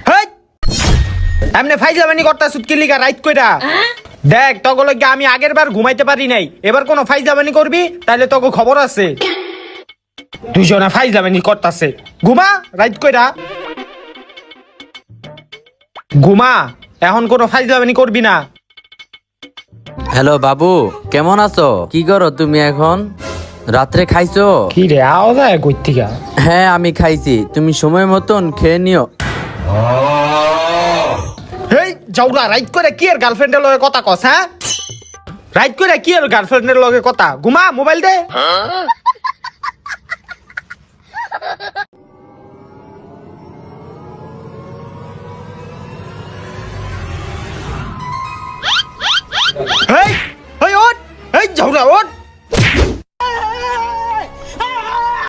হেই এমনি ফাইজলামানি করতাছুত কি লিগা রাইত কইরা দেখ তগলকে আমি আগের বার ঘুমাইতে পারি নাই, এবার কোন ফাইজলামানি করবি তাহলে তোকে খবর আছে। দুইজনে ফাইজলামানি করতাছে, ঘুমা রাইত কইরা ঘুমা, এখন কোনো ফাইজলামানি করবি না। হ্যালো বাবু, কেমন আছো? কি করো তুমি এখন? রাত্রে খাইছো? কি রে আওয়াজ আয় কই থেকে? হ্যাঁ আমি খাইছি, তুমি সময় মতন খেয়ে নিও। হেই যাওরা রাইত করে কি এর গার্লফ্রেন্ডের লগে কথা কস? হ্যাঁ রাইত করে কি এর গার্লফ্রেন্ডের লগে কথা? ঘুমা, মোবাইল দে।